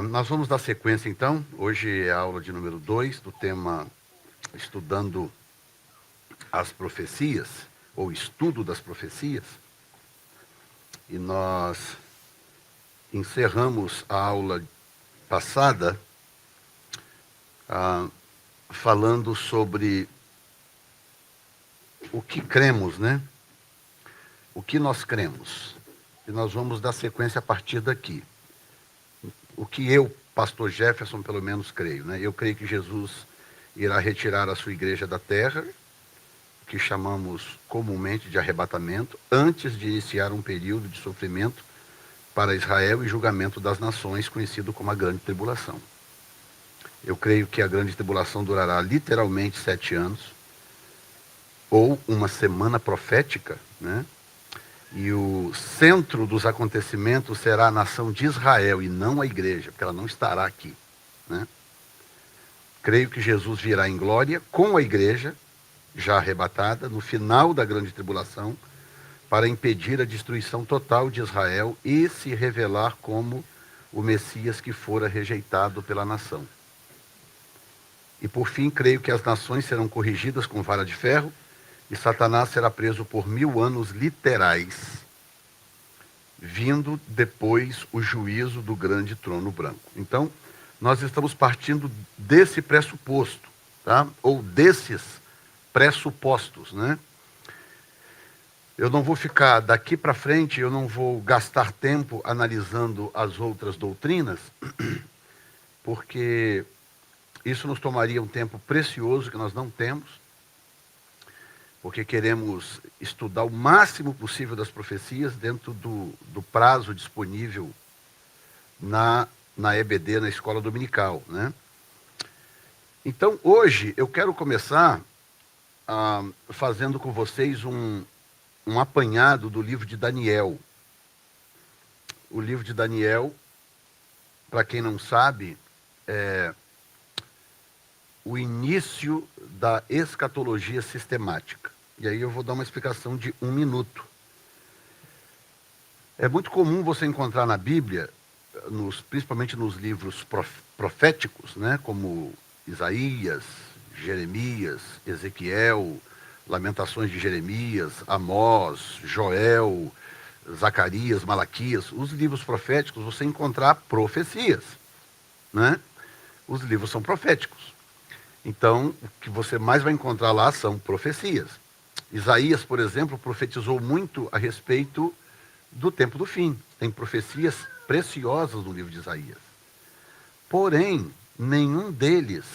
Nós vamos dar sequência, então. Hoje é a aula de número 2 do tema Estudando as Profecias, ou Estudo das Profecias. E nós encerramos a aula passada falando sobre o que cremos, né? O que nós cremos. E nós vamos dar sequência a partir daqui. O que eu, pastor Jefferson, pelo menos creio, né? Eu creio que Jesus irá retirar a sua igreja da terra, que chamamos comumente de arrebatamento, antes de iniciar um período de sofrimento para Israel e julgamento das nações, conhecido como a Grande Tribulação. Eu creio que a Grande Tribulação durará literalmente 7 anos, ou uma semana profética, né? E o centro dos acontecimentos será a nação de Israel e não a igreja, porque ela não estará aqui, né? Creio que Jesus virá em glória com a igreja, já arrebatada, no final da grande tribulação, para impedir a destruição total de Israel e se revelar como o Messias que fora rejeitado pela nação. E por fim, creio que as nações serão corrigidas com vara de ferro, e Satanás será preso por 1000 anos literais, vindo depois o juízo do grande trono branco. Então, nós estamos partindo desse pressuposto, tá? Ou desses pressupostos, né? Eu não vou ficar daqui para frente, eu não vou gastar tempo analisando as outras doutrinas, porque isso nos tomaria um tempo precioso que nós não temos, porque queremos estudar o máximo possível das profecias dentro do prazo disponível na EBD, na Escola Dominical, né? Então, hoje, eu quero começar fazendo com vocês um apanhado do livro de Daniel. O livro de Daniel, para quem não sabe, é o início da escatologia sistemática. E aí eu vou dar uma explicação de 1 minuto. É muito comum você encontrar na Bíblia, principalmente nos livros proféticos, né, como Isaías, Jeremias, Ezequiel, Lamentações de Jeremias, Amós, Joel, Zacarias, Malaquias, os livros proféticos, você encontrar profecias, né? Os livros são proféticos. Então, o que você mais vai encontrar lá são profecias. Isaías, por exemplo, profetizou muito a respeito do tempo do fim. Tem profecias preciosas no livro de Isaías. Porém, nenhum deles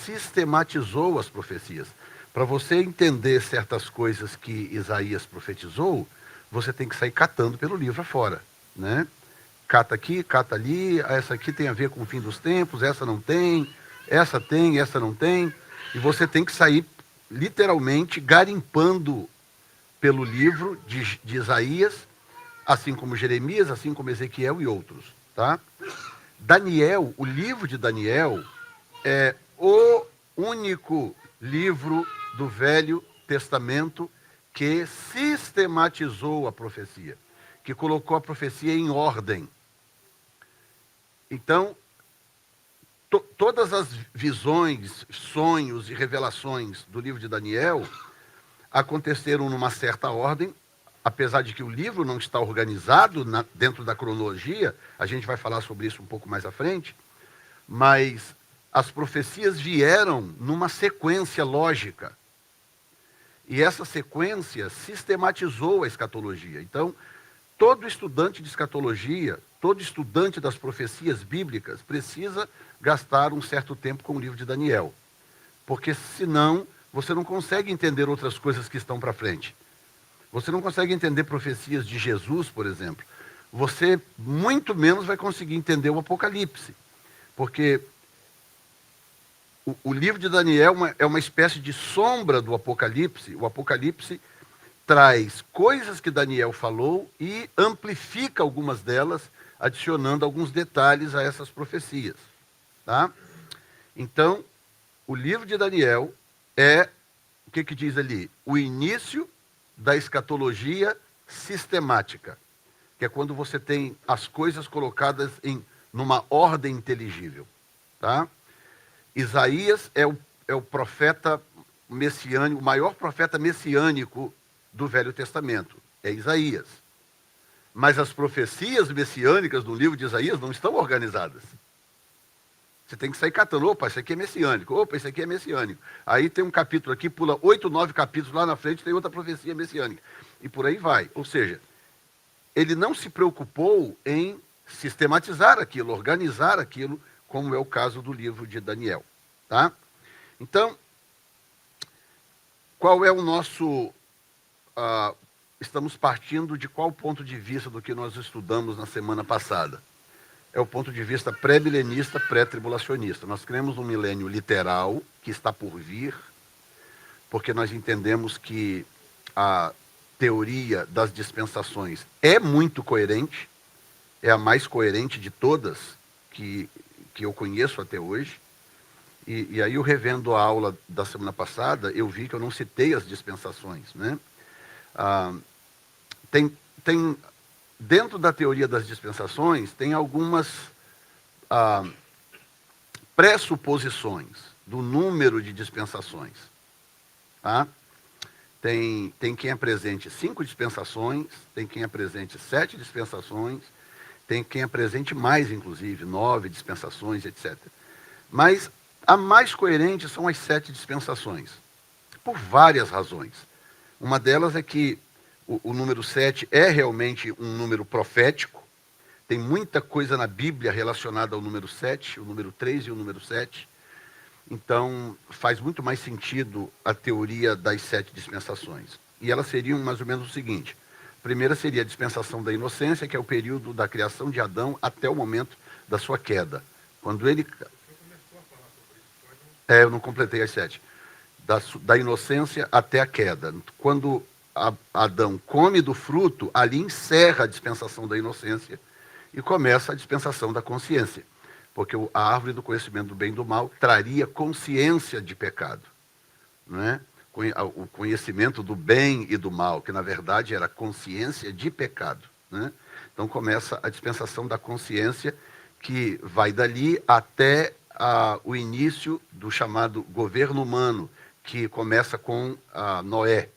sistematizou as profecias. Para você entender certas coisas que Isaías profetizou, você tem que sair catando pelo livro afora, né? Cata aqui, cata ali, essa aqui tem a ver com o fim dos tempos, essa não tem, essa não tem, e você tem que sair literalmente garimpando pelo livro de Isaías, assim como Jeremias, assim como Ezequiel e outros, tá? Daniel, o livro de Daniel é o único livro do Velho Testamento que sistematizou a profecia, que colocou a profecia em ordem. Então, todas as visões, sonhos e revelações do livro de Daniel aconteceram numa certa ordem, apesar de que o livro não está organizado dentro da cronologia, a gente vai falar sobre isso um pouco mais à frente, mas as profecias vieram numa sequência lógica. E essa sequência sistematizou a escatologia. Então, todo estudante de escatologia, todo estudante das profecias bíblicas precisa gastar um certo tempo com o livro de Daniel. Porque senão você não consegue entender outras coisas que estão para frente. Você não consegue entender profecias de Jesus, por exemplo. Você muito menos vai conseguir entender o Apocalipse. Porque o livro de Daniel é uma espécie de sombra do Apocalipse. O Apocalipse traz coisas que Daniel falou e amplifica algumas delas, adicionando alguns detalhes a essas profecias. Tá? Então, o livro de Daniel é, o que diz ali? O início da escatologia sistemática, que é quando você tem as coisas colocadas em numa ordem inteligível. Tá? Isaías é o profeta messiânico, o maior profeta messiânico do Velho Testamento. É Isaías. Mas as profecias messiânicas do livro de Isaías não estão organizadas. Você tem que sair catando. Opa, isso aqui é messiânico. Opa, isso aqui é messiânico. Aí tem um capítulo aqui, pula 8, 9 capítulos lá na frente, tem outra profecia messiânica. E por aí vai. Ou seja, ele não se preocupou em sistematizar aquilo, organizar aquilo, como é o caso do livro de Daniel. Tá? Então, qual é o nosso... estamos partindo de qual ponto de vista do que nós estudamos na semana passada? É o ponto de vista pré-milenista, pré-tribulacionista. Nós cremos num milênio literal, que está por vir, porque nós entendemos que a teoria das dispensações é muito coerente, é a mais coerente de todas que eu conheço até hoje. E aí eu revendo a aula da semana passada, eu vi que eu não citei as dispensações, né? Dentro da teoria das dispensações, tem algumas pressuposições do número de dispensações. Tá? Tem quem apresente 5 dispensações, tem quem apresente 7 dispensações, tem quem apresente mais, inclusive, 9 dispensações, etc. Mas a mais coerente são as 7 dispensações, por várias razões. Uma delas é que o número 7 é realmente um número profético. Tem muita coisa na Bíblia relacionada ao número 7, o número 3 e o número 7. Então, faz muito mais sentido a teoria das 7 dispensações. E elas seriam mais ou menos o seguinte. A primeira seria a dispensação da inocência, que é o período da criação de Adão até o momento da sua queda. Quando ele... eu não completei as 7. Da inocência até a queda. Quando Adão come do fruto, ali encerra a dispensação da inocência e começa a dispensação da consciência. Porque a árvore do conhecimento do bem e do mal traria consciência de pecado. Não é? O conhecimento do bem e do mal, que na verdade era consciência de pecado. Né? Então começa a dispensação da consciência, que vai dali até o início do chamado governo humano, que começa com Noé.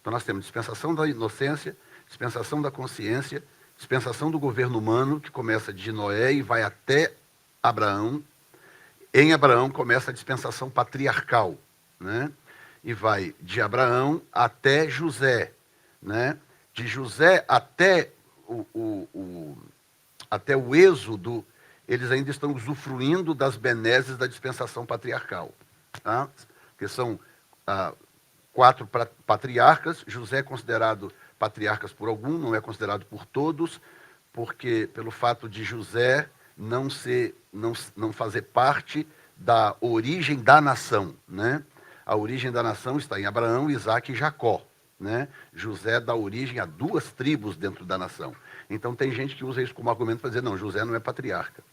Então nós temos dispensação da inocência, dispensação da consciência, dispensação do governo humano, que começa de Noé e vai até Abraão. Em Abraão começa a dispensação patriarcal, né? E vai de Abraão até José, né? De José até até o êxodo, eles ainda estão usufruindo das benesses da dispensação patriarcal. Tá? Que são 4 patriarcas. José é considerado patriarcas por algum, não é considerado por todos, porque pelo fato de José não fazer parte da origem da nação. Né? A origem da nação está em Abraão, Isaque e Jacó. Né? José dá origem a 2 tribos dentro da nação. Então tem gente que usa isso como argumento para dizer, não, José não é patriarca.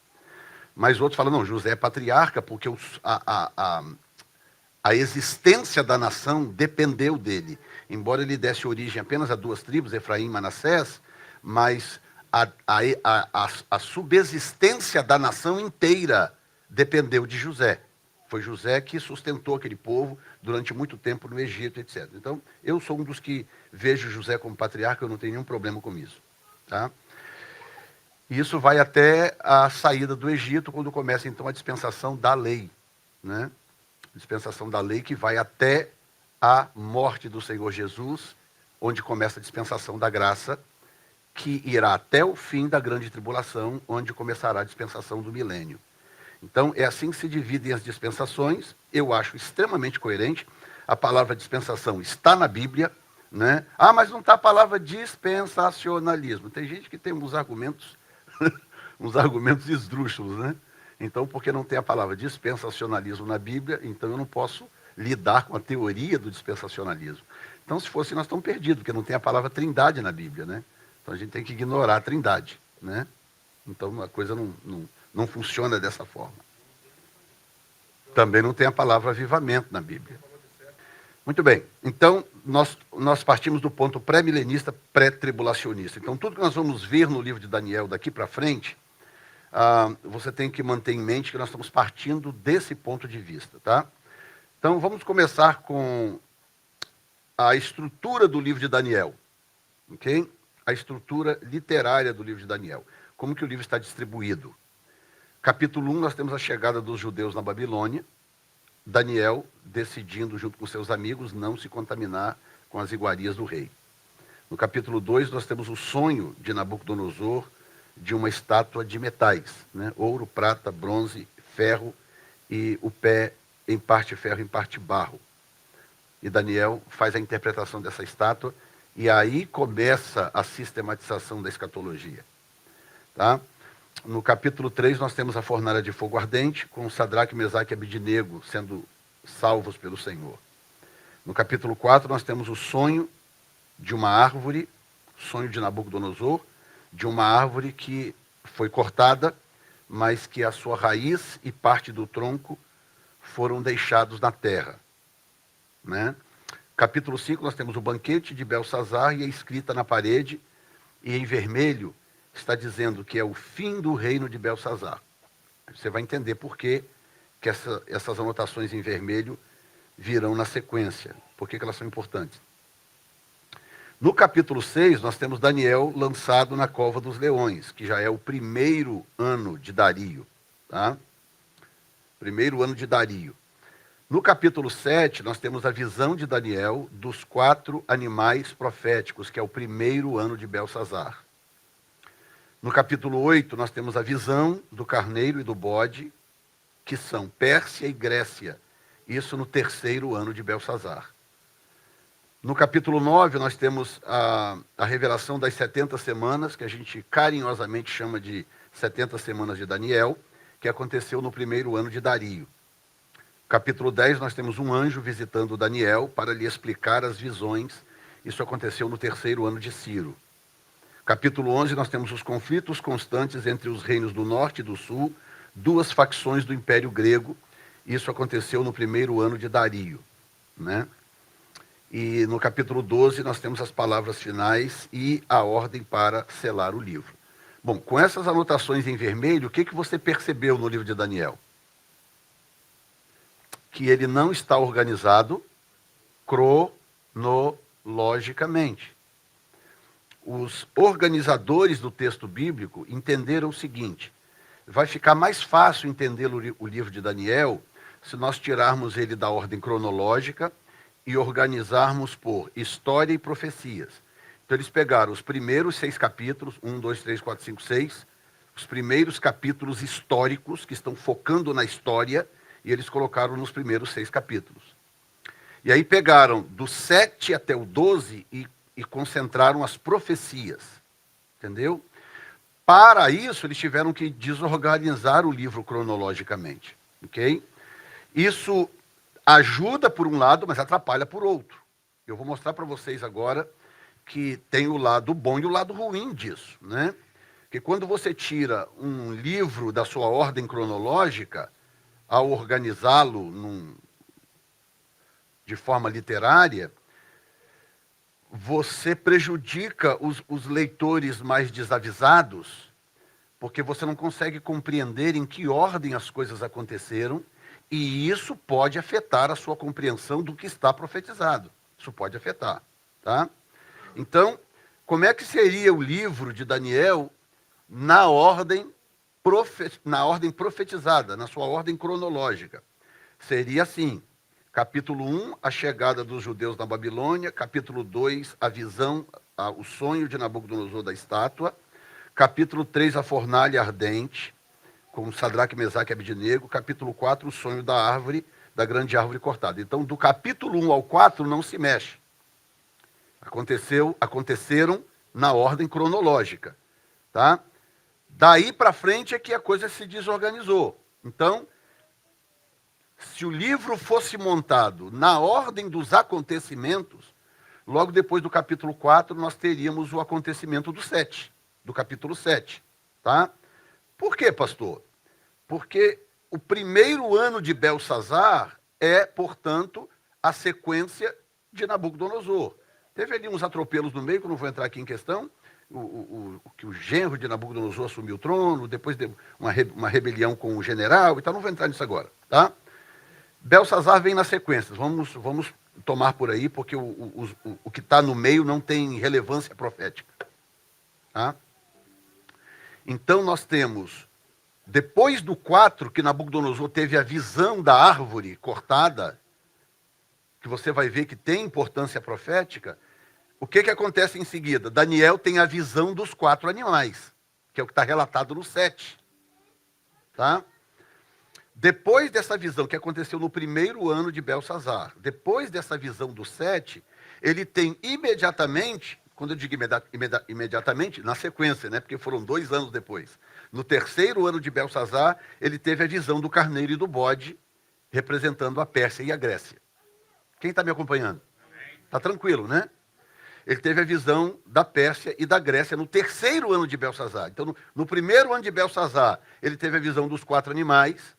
Mas outros falam, não, José é patriarca porque a existência da nação dependeu dele. Embora ele desse origem apenas a 2 tribos, Efraim e Manassés, mas a subsistência da nação inteira dependeu de José. Foi José que sustentou aquele povo durante muito tempo no Egito, etc. Então, eu sou um dos que vejo José como patriarca, eu não tenho nenhum problema com isso. Tá? E isso vai até a saída do Egito, quando começa, então, a dispensação da lei. Né? Dispensação da lei que vai até a morte do Senhor Jesus, onde começa a dispensação da graça, que irá até o fim da grande tribulação, onde começará a dispensação do milênio. Então, é assim que se dividem as dispensações. Eu acho extremamente coerente. A palavra dispensação está na Bíblia. Né? Mas não está a palavra dispensacionalismo. Tem gente que tem uns argumentos, uns argumentos esdrúxulos. Né? Então, porque não tem a palavra dispensacionalismo na Bíblia, então eu não posso lidar com a teoria do dispensacionalismo. Então, se fosse, nós estamos perdidos, porque não tem a palavra trindade na Bíblia. Né? Então, a gente tem que ignorar a trindade. Né? Então, a coisa não funciona dessa forma. Também não tem a palavra avivamento na Bíblia. Muito bem. Então, nós partimos do ponto pré-milenista, pré-tribulacionista. Então, tudo que nós vamos ver no livro de Daniel daqui para frente você tem que manter em mente que nós estamos partindo desse ponto de vista, tá? Então, vamos começar com a estrutura do livro de Daniel, ok? A estrutura literária do livro de Daniel. Como que o livro está distribuído? Capítulo 1, nós temos a chegada dos judeus na Babilônia, Daniel decidindo, junto com seus amigos, não se contaminar com as iguarias do rei. No capítulo 2, nós temos o sonho de Nabucodonosor de uma estátua de metais, né? Ouro, prata, bronze, ferro e o pé em parte ferro, em parte barro. E Daniel faz a interpretação dessa estátua e aí começa a sistematização da escatologia. Tá? No capítulo 3, nós temos a fornalha de fogo ardente, com Sadraque, Mesaque e Abednego sendo salvos pelo Senhor. No capítulo 4, nós temos o sonho de uma árvore, sonho de Nabucodonosor, de uma árvore que foi cortada, mas que a sua raiz e parte do tronco foram deixados na terra. Né? Capítulo 5, nós temos o banquete de Belsazar e a escrita na parede, e em vermelho está dizendo que é o fim do reino de Belsazar. Você vai entender por que essas anotações em vermelho virão na sequência, por que elas são importantes. No capítulo 6, nós temos Daniel lançado na cova dos leões, que já é o primeiro ano de Dario. Tá? Primeiro ano de Dario. No capítulo 7, nós temos a visão de Daniel dos 4 animais proféticos, que é o primeiro ano de Belsazar. No capítulo 8, nós temos a visão do carneiro e do bode, que são Pérsia e Grécia. Isso no terceiro ano de Belsazar. No capítulo 9, nós temos a revelação das 70 semanas, que a gente carinhosamente chama de 70 semanas de Daniel, que aconteceu no primeiro ano de Dario. Capítulo 10, nós temos um anjo visitando Daniel para lhe explicar as visões. Isso aconteceu no terceiro ano de Ciro. Capítulo 11, nós temos os conflitos constantes entre os reinos do norte e do sul, 2 facções do Império Grego. Isso aconteceu no primeiro ano de Dario. Né? E no capítulo 12, nós temos as palavras finais e a ordem para selar o livro. Bom, com essas anotações em vermelho, o que você percebeu no livro de Daniel? Que ele não está organizado cronologicamente. Os organizadores do texto bíblico entenderam o seguinte: vai ficar mais fácil entender o livro de Daniel se nós tirarmos ele da ordem cronológica e organizarmos por história e profecias. Então eles pegaram os primeiros 6 capítulos, 1, 2, 3, 4, 5, 6, os primeiros capítulos históricos que estão focando na história, e eles colocaram nos primeiros 6 capítulos. E aí pegaram do 7 até o 12 e concentraram as profecias. Entendeu? Para isso, eles tiveram que desorganizar o livro cronologicamente. Ok? Isso ajuda por um lado, mas atrapalha por outro. Eu vou mostrar para vocês agora que tem o lado bom e o lado ruim disso. Né? Porque quando você tira um livro da sua ordem cronológica, ao organizá-lo de forma literária, você prejudica os leitores mais desavisados, porque você não consegue compreender em que ordem as coisas aconteceram, e isso pode afetar a sua compreensão do que está profetizado. Isso pode afetar. Tá? Então, como é que seria o livro de Daniel na ordem profetizada, na sua ordem cronológica? Seria assim: capítulo 1, a chegada dos judeus na Babilônia; capítulo 2, a visão, o sonho de Nabucodonosor da estátua; capítulo 3, a fornalha ardente, com Sadraque, Mesaque e Abednego; capítulo 4, o sonho da árvore, da grande árvore cortada. Então, do capítulo 1 ao 4 não se mexe. Aconteceram na ordem cronológica. Tá? Daí para frente é que a coisa se desorganizou. Então, se o livro fosse montado na ordem dos acontecimentos, logo depois do capítulo 4, nós teríamos o acontecimento do capítulo 7. Tá? Por quê, pastor? Porque o primeiro ano de Belsazar é, portanto, a sequência de Nabucodonosor. Teve ali uns atropelos no meio, que eu não vou entrar aqui em questão, que o genro de Nabucodonosor assumiu o trono, depois de uma rebelião com o general e tal, não vou entrar nisso agora, tá? Belsazar vem na sequência, vamos tomar por aí, porque o que está no meio não tem relevância profética, tá? Então nós temos, depois do 4, que Nabucodonosor teve a visão da árvore cortada, que você vai ver que tem importância profética, o que acontece em seguida? Daniel tem a visão dos 4 animais, que é o que está relatado no 7. Tá? Depois dessa visão, que aconteceu no primeiro ano de Belsazar, depois dessa visão do 7, ele tem imediatamente, quando eu digo imediatamente, na sequência, né? Porque foram 2 anos depois. No terceiro ano de Belsazar, ele teve a visão do carneiro e do bode, representando a Pérsia e a Grécia. Quem está me acompanhando? Está tranquilo, né? Ele teve a visão da Pérsia e da Grécia no terceiro ano de Belsazar. Então, no primeiro ano de Belsazar, ele teve a visão dos 4 animais.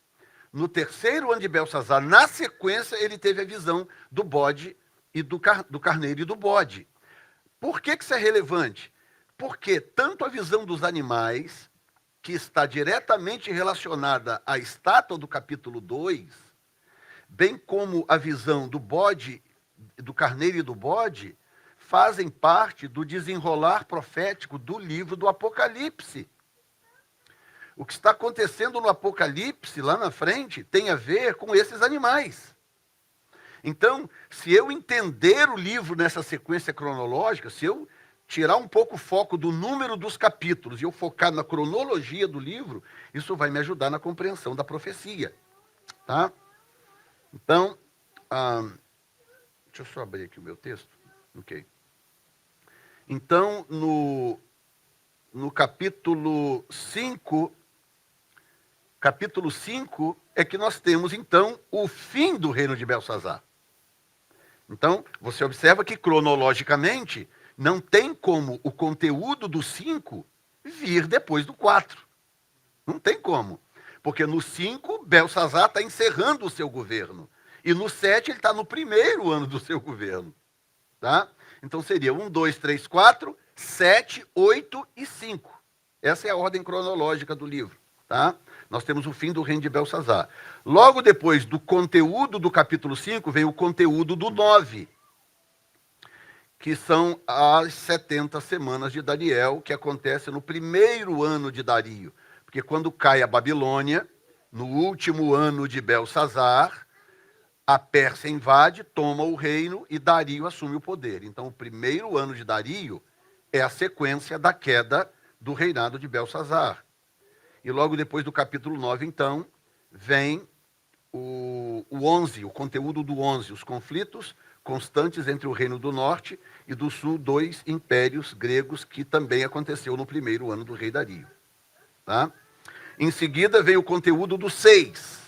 No terceiro ano de Belsazar, na sequência, ele teve a visão do bode e do carneiro e do bode. Por que isso é relevante? Porque tanto a visão dos animais, que está diretamente relacionada à estátua do capítulo 2, bem como a visão do bode, do carneiro e do bode, fazem parte do desenrolar profético do livro do Apocalipse. O que está acontecendo no Apocalipse, lá na frente, tem a ver com esses animais. Então, se eu entender o livro nessa sequência cronológica, se eu tirar um pouco o foco do número dos capítulos e eu focar na cronologia do livro, isso vai me ajudar na compreensão da profecia. Tá? Então, deixa eu só abrir aqui o meu texto. Ok. Então, no capítulo 5 é que nós temos, então, o fim do reino de Belsazar. Então, você observa que, cronologicamente, não tem como o conteúdo do 5 vir depois do 4. Não tem como. Porque no 5, Belsazar está encerrando o seu governo. E no 7, ele está no primeiro ano do seu governo. Tá? Então seria 1, 2, 3, 4, 7, 8 e 5. Essa é a ordem cronológica do livro. Tá? Nós temos o fim do reino de Belsazar. Logo depois do conteúdo do capítulo 5, vem o conteúdo do 9, que são as 70 semanas de Daniel, que acontece no primeiro ano de Dario. Porque quando cai a Babilônia, no último ano de Belsazar, a Pérsia invade, toma o reino e Dario assume o poder. Então, o primeiro ano de Dario é a sequência da queda do reinado de Belsazar. E logo depois do capítulo 9, então, vem o 11, o conteúdo do 11, os conflitos constantes entre o reino do norte e do sul, 2 impérios gregos, que também aconteceu no primeiro ano do rei Dario. Tá? Em seguida, vem o conteúdo do 6,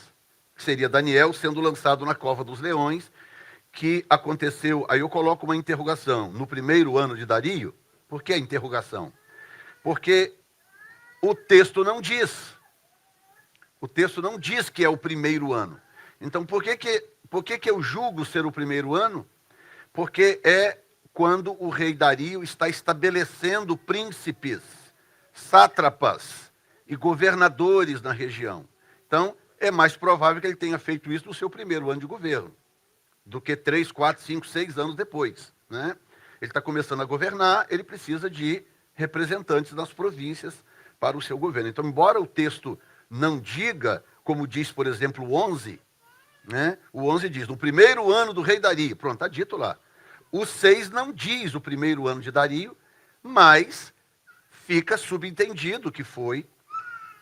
que seria Daniel sendo lançado na cova dos leões, que aconteceu, aí eu coloco uma interrogação, no primeiro ano de Dario. Por que a interrogação? Porque o texto não diz. O texto não diz que é o primeiro ano. Então, por que eu julgo ser o primeiro ano? Porque é quando o rei Dario está estabelecendo príncipes, sátrapas e governadores na região. Então, é mais provável que ele tenha feito isso no seu primeiro ano de governo, do que 3, 4, 5, 6 anos depois. Né? Ele está começando a governar, ele precisa de representantes das províncias para o seu governo. Então, embora o texto não diga, como diz, por exemplo, o 11, né? O 11 diz, no primeiro ano do rei Dario, pronto, está dito lá. O 6 não diz o primeiro ano de Dario, mas fica subentendido que foi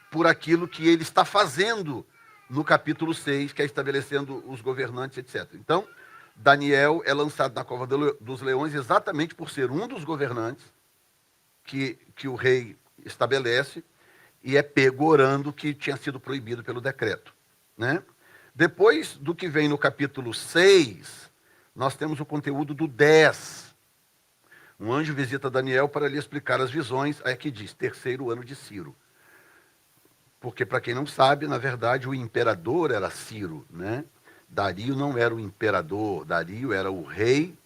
por aquilo que ele está fazendo no capítulo 6, que é estabelecendo os governantes, etc. Então, Daniel é lançado na cova dos leões exatamente por ser um dos governantes que o rei estabelece e é pego orando que tinha sido proibido pelo decreto. Né? Depois do que vem no capítulo 6, nós temos o conteúdo do 10. Um anjo visita Daniel para lhe explicar as visões, aí que diz, terceiro ano de Ciro. Porque, para quem não sabe, na verdade, o imperador era Ciro, né? Dario não era o imperador, Dario era o rei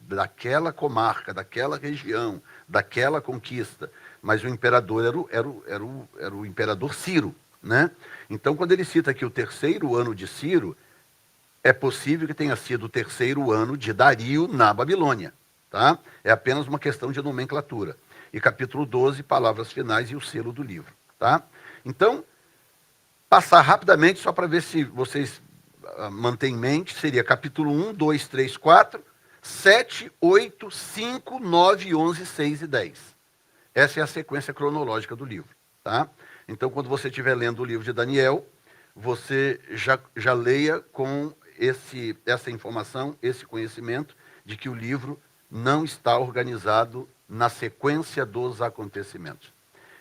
daquela comarca, daquela região, daquela conquista. Mas o imperador era o imperador Ciro, né? Então, quando ele cita aqui o terceiro ano de Ciro, é possível que tenha sido o terceiro ano de Dario na Babilônia. Tá? É apenas uma questão de nomenclatura. E capítulo 12, palavras finais e o selo do livro. Tá? Então, passar rapidamente, só para ver se vocês mantêm em mente, seria capítulo 1, 2, 3, 4, 7, 8, 5, 9, 11, 6 e 10. Essa é a sequência cronológica do livro. Tá? Então, quando você estiver lendo o livro de Daniel, você já leia com essa informação, esse conhecimento de que o livro não está organizado na sequência dos acontecimentos.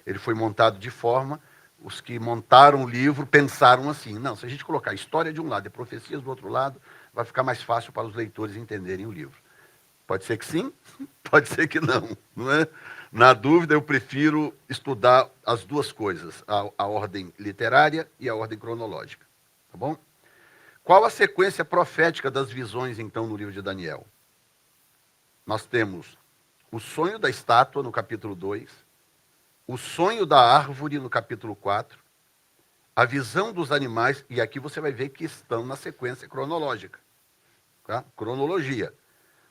Ele foi montado de forma, os que montaram o livro pensaram assim, não, se a gente colocar a história de um lado e profecias do outro lado, vai ficar mais fácil para os leitores entenderem o livro. Pode ser que sim, pode ser que não é? Na dúvida, eu prefiro estudar as duas coisas, a ordem literária e a ordem cronológica. Tá bom? Qual a sequência profética das visões, então, no livro de Daniel? Nós temos o sonho da estátua, no capítulo 2, o sonho da árvore, no capítulo 4, a visão dos animais, e aqui você vai ver que estão na sequência cronológica. Tá? Cronologia.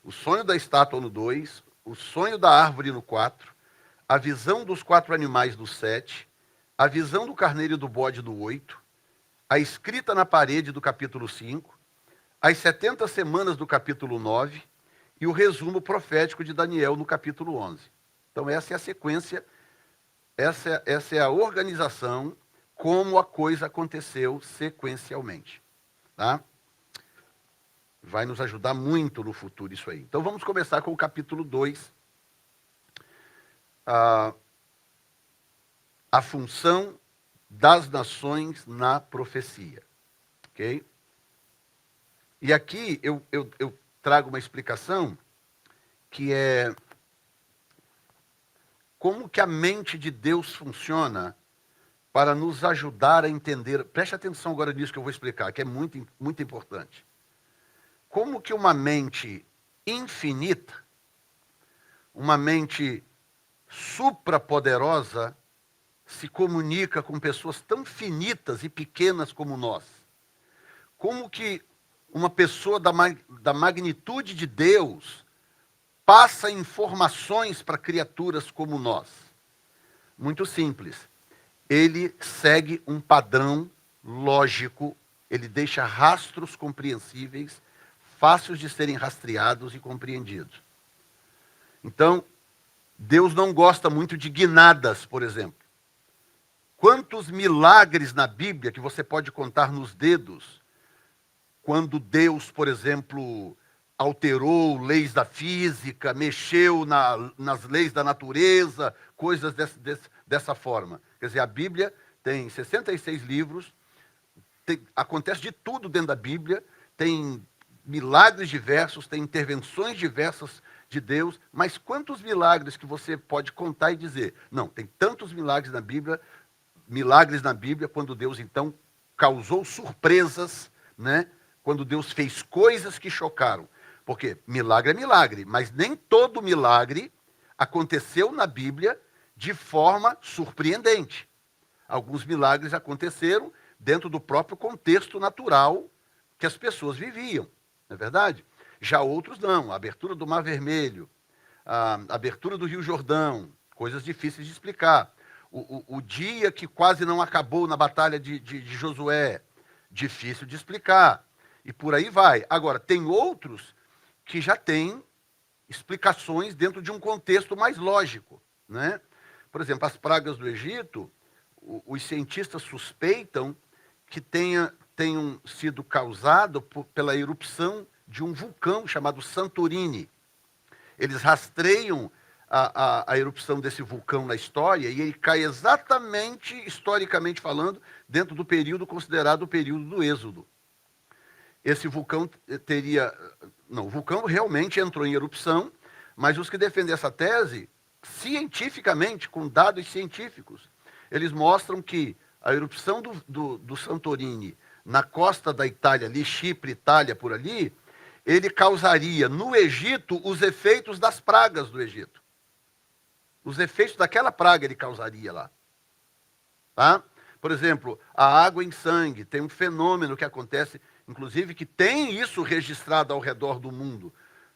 O sonho da estátua no 2, o sonho da árvore no 4, a visão dos 4 animais no 7, a visão do carneiro e do bode no 8, a escrita na parede do capítulo 5, as 70 semanas do capítulo 9 e o resumo profético de Daniel no capítulo 11. Então essa é a sequência, essa é a organização, como a coisa aconteceu sequencialmente. Tá? Vai nos ajudar muito no futuro isso aí. Então vamos começar com o capítulo 2. A função das nações na profecia. Ok? E aqui eu trago uma explicação que é como que a mente de Deus funciona para nos ajudar a entender. Preste atenção agora nisso que eu vou explicar, que é muito, muito importante. Como que uma mente infinita, uma mente suprapoderosa, se comunica com pessoas tão finitas e pequenas como nós? Como que uma pessoa da magnitude de Deus passa informações para criaturas como nós? Muito simples. Ele segue um padrão lógico, ele deixa rastros compreensíveis, fáceis de serem rastreados e compreendidos. Então, Deus não gosta muito de guinadas, por exemplo. Quantos milagres na Bíblia que você pode contar nos dedos, quando Deus, por exemplo, alterou leis da física, mexeu nas leis da natureza, coisas dessa forma. Quer dizer, a Bíblia tem 66 livros, acontece de tudo dentro da Bíblia, tem milagres diversos, tem intervenções diversas de Deus, mas quantos milagres que você pode contar e dizer? Não, tem tantos milagres na Bíblia, quando Deus, então, causou surpresas, né? Quando Deus fez coisas que chocaram. Porque milagre é milagre, mas nem todo milagre aconteceu na Bíblia de forma surpreendente. Alguns milagres aconteceram dentro do próprio contexto natural que as pessoas viviam, não é verdade? Já outros não, a abertura do Mar Vermelho, a abertura do Rio Jordão, coisas difíceis de explicar. O dia que quase não acabou na batalha de Josué, difícil de explicar. E por aí vai. Agora, tem outros que já têm explicações dentro de um contexto mais lógico, né? Por exemplo, as pragas do Egito, os cientistas suspeitam que tenham sido causado pela erupção de um vulcão chamado Santorini. Eles rastreiam a erupção desse vulcão na história e ele cai exatamente, historicamente falando, dentro do período considerado o período do Êxodo. Esse vulcão o vulcão realmente entrou em erupção, mas os que defendem essa tese, cientificamente, com dados científicos, eles mostram que a erupção do Santorini na costa da Itália, ali, Chipre, Itália, por ali, ele causaria no Egito os efeitos das pragas do Egito. Os efeitos daquela praga ele causaria lá. Tá? Por exemplo, a água em sangue. Tem um fenômeno que acontece, inclusive, que tem isso registrado ao redor do mundo.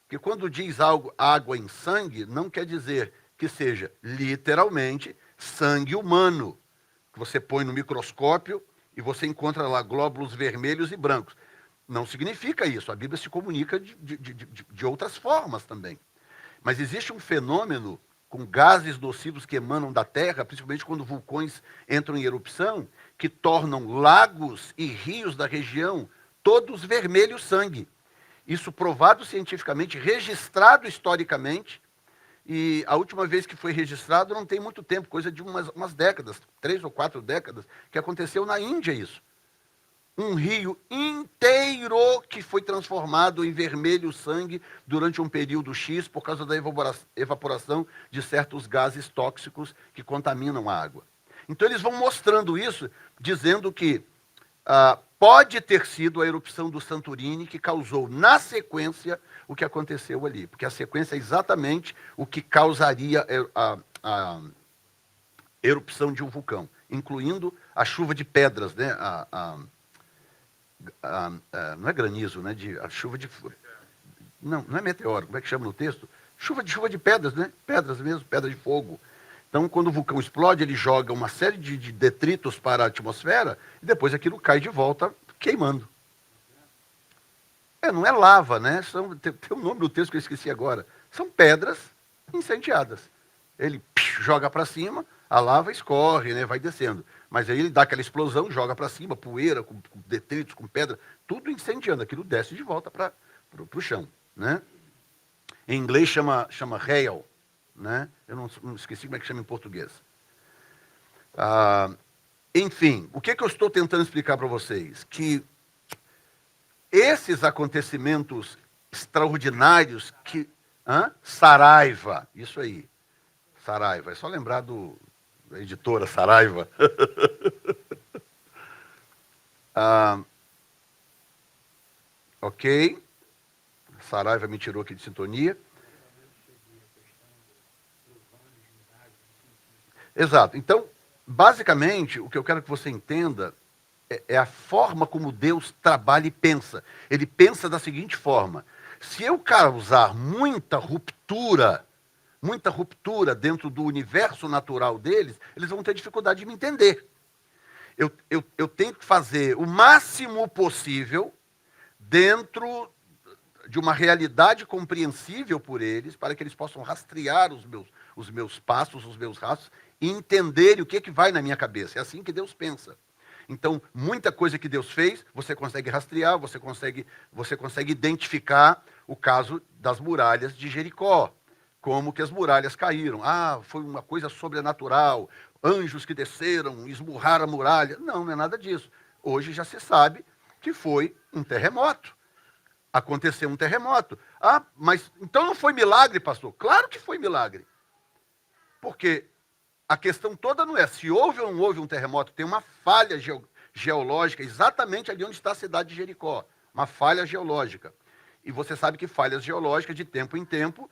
Que quando diz algo, água em sangue, não quer dizer que seja literalmente sangue humano, que você põe no microscópio e você encontra lá glóbulos vermelhos e brancos. Não significa isso. A Bíblia se comunica de outras formas também. Mas existe um fenômeno com gases nocivos que emanam da Terra, principalmente quando vulcões entram em erupção, que tornam lagos e rios da região todos vermelhos sangue. Isso provado cientificamente, registrado historicamente, e a última vez que foi registrado não tem muito tempo, coisa de umas décadas, 3 ou 4 décadas, que aconteceu na Índia isso. Um rio inteiro que foi transformado em vermelho sangue durante um período X por causa da evaporação de certos gases tóxicos que contaminam a água. Então eles vão mostrando isso, dizendo que pode ter sido a erupção do Santorini que causou, na sequência, o que aconteceu ali. Porque a sequência é exatamente o que causaria a erupção de um vulcão, incluindo a chuva de pedras, né? Não é granizo, né? A chuva de... Não é meteoro, como é que chama no texto? Chuva de pedras, né? Pedras mesmo, pedra de fogo. Então, quando o vulcão explode, ele joga uma série de detritos para a atmosfera e depois aquilo cai de volta queimando. Não é lava, né? Tem um nome do texto que eu esqueci agora. São pedras incendiadas. Ele joga para cima, a lava escorre, né? Vai descendo. Mas aí ele dá aquela explosão, joga para cima, poeira, com detritos, com pedra, tudo incendiando. Aquilo desce de volta para o chão, né? Em inglês chama hail, né? Eu não esqueci como é que chama em português. Enfim, o que eu estou tentando explicar para vocês? Que esses acontecimentos extraordinários que... Saraiva, isso aí. Saraiva, é só lembrar da editora Saraiva. Ok. Saraiva me tirou aqui de sintonia. Exato. Então, basicamente, o que eu quero que você entenda é a forma como Deus trabalha e pensa. Ele pensa da seguinte forma: se eu causar muita ruptura dentro do universo natural deles, eles vão ter dificuldade de me entender. Eu tenho que fazer o máximo possível dentro de uma realidade compreensível por eles, para que eles possam rastrear os meus passos, os meus rastros, e entenderem o que vai na minha cabeça. É assim que Deus pensa. Então, muita coisa que Deus fez, você consegue rastrear, você consegue identificar o caso das muralhas de Jericó. Como que as muralhas caíram. Foi uma coisa sobrenatural, anjos que desceram, esmurraram a muralha. Não é nada disso. Hoje já se sabe que foi um terremoto. Aconteceu um terremoto. Mas então não foi milagre, pastor? Claro que foi milagre. Porque a questão toda não é se houve ou não houve um terremoto, tem uma falha geológica exatamente ali onde está a cidade de Jericó. Uma falha geológica. E você sabe que falhas geológicas, de tempo em tempo,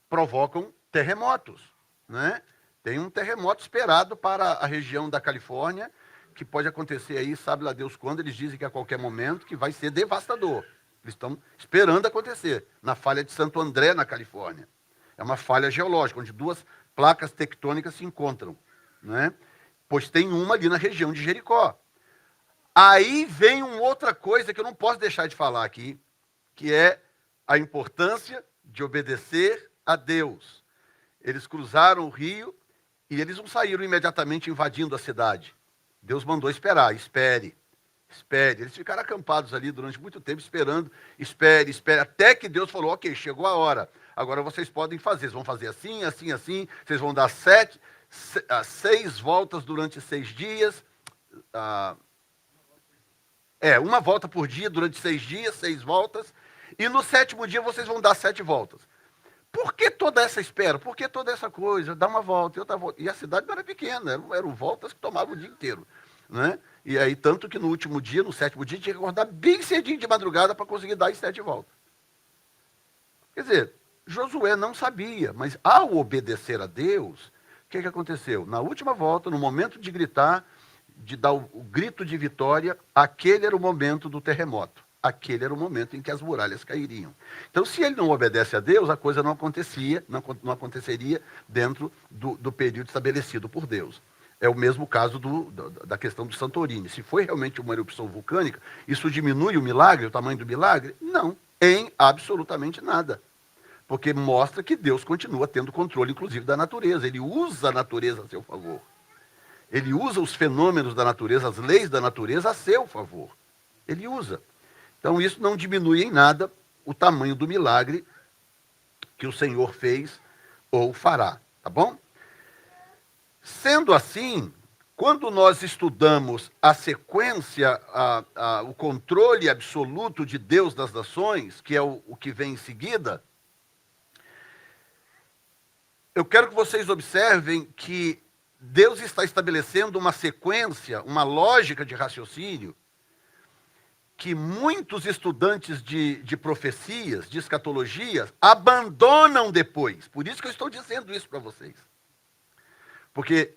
provocam terremotos, né? Tem um terremoto esperado para a região da Califórnia, que pode acontecer aí, sabe lá Deus quando, eles dizem que a qualquer momento, que vai ser devastador. Eles estão esperando acontecer, na falha de Santo André, na Califórnia. É uma falha geológica, onde duas placas tectônicas se encontram, né? Pois tem uma ali na região de Jericó. Aí vem uma outra coisa que eu não posso deixar de falar aqui, que é a importância de obedecer a Deus. Eles cruzaram o rio e eles não saíram imediatamente invadindo a cidade. Deus mandou esperar. Espere. Eles ficaram acampados ali durante muito tempo esperando. Espere, até que Deus falou: ok, chegou a hora. Agora vocês podem fazer. Vocês vão fazer assim, assim, assim. Vocês vão dar 6 voltas durante 6 dias. Uma volta por dia durante 6 dias, 6 voltas. E no 7º dia vocês vão dar 7 voltas. Por que toda essa espera? Por que toda essa coisa? Dá uma volta e outra volta. E a cidade não era pequena, eram voltas que tomavam o dia inteiro, né? E aí, tanto que no último dia, no 7º dia, tinha que acordar bem cedinho de madrugada para conseguir dar as 7 voltas. Quer dizer, Josué não sabia, mas ao obedecer a Deus, o que aconteceu? Na última volta, no momento de gritar, de dar o grito de vitória, aquele era o momento do terremoto. Aquele era o momento em que as muralhas cairiam. Então, se ele não obedece a Deus, a coisa não acontecia, não aconteceria dentro do período estabelecido por Deus. É o mesmo caso da questão do Santorini. Se foi realmente uma erupção vulcânica, isso diminui o milagre, o tamanho do milagre? Não, em absolutamente nada. Porque mostra que Deus continua tendo controle, inclusive, da natureza. Ele usa a natureza a seu favor. Ele usa os fenômenos da natureza, as leis da natureza a seu favor. Ele usa. Então, isso não diminui em nada o tamanho do milagre que o Senhor fez ou fará. Tá bom? Sendo assim, quando nós estudamos a sequência, o controle absoluto de Deus das nações, que é o que vem em seguida, eu quero que vocês observem que Deus está estabelecendo uma sequência, uma lógica de raciocínio, que muitos estudantes de profecias, de escatologia, abandonam depois. Por isso que eu estou dizendo isso para vocês. Porque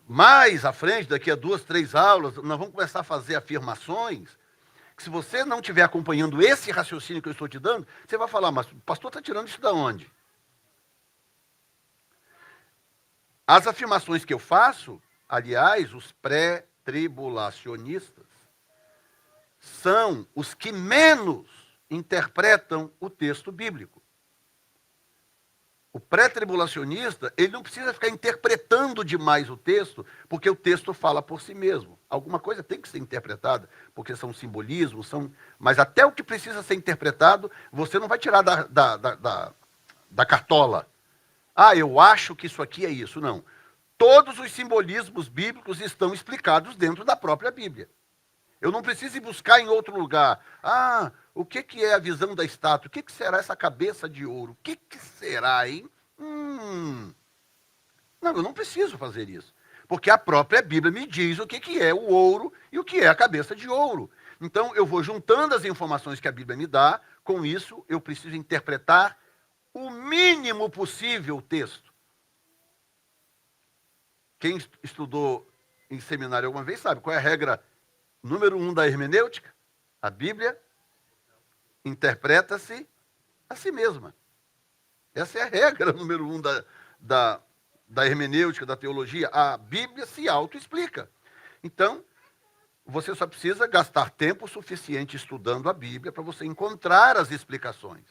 mais à frente, daqui a 2, 3 aulas, nós vamos começar a fazer afirmações que, se você não estiver acompanhando esse raciocínio que eu estou te dando, você vai falar, mas o pastor está tirando isso da onde? As afirmações que eu faço, aliás, os pré-tribulacionistas, são os que menos interpretam o texto bíblico. O pré-tribulacionista, ele não precisa ficar interpretando demais o texto, porque o texto fala por si mesmo. Alguma coisa tem que ser interpretada, porque são simbolismos, mas até o que precisa ser interpretado, você não vai tirar da cartola. Ah, eu acho que isso aqui é isso. Não. Todos os simbolismos bíblicos estão explicados dentro da própria Bíblia. Eu não preciso ir buscar em outro lugar. Ah, o que é a visão da estátua? O que será essa cabeça de ouro? O que será, hein? Não, eu não preciso fazer isso. Porque a própria Bíblia me diz o que é o ouro e o que é a cabeça de ouro. Então, eu vou juntando as informações que a Bíblia me dá. Com isso, eu preciso interpretar o mínimo possível o texto. Quem estudou em seminário alguma vez sabe qual é a regra número 1 da hermenêutica? A Bíblia interpreta-se a si mesma. Essa é a regra número 1 da hermenêutica, da teologia. A Bíblia se autoexplica. Então, você só precisa gastar tempo suficiente estudando a Bíblia para você encontrar as explicações.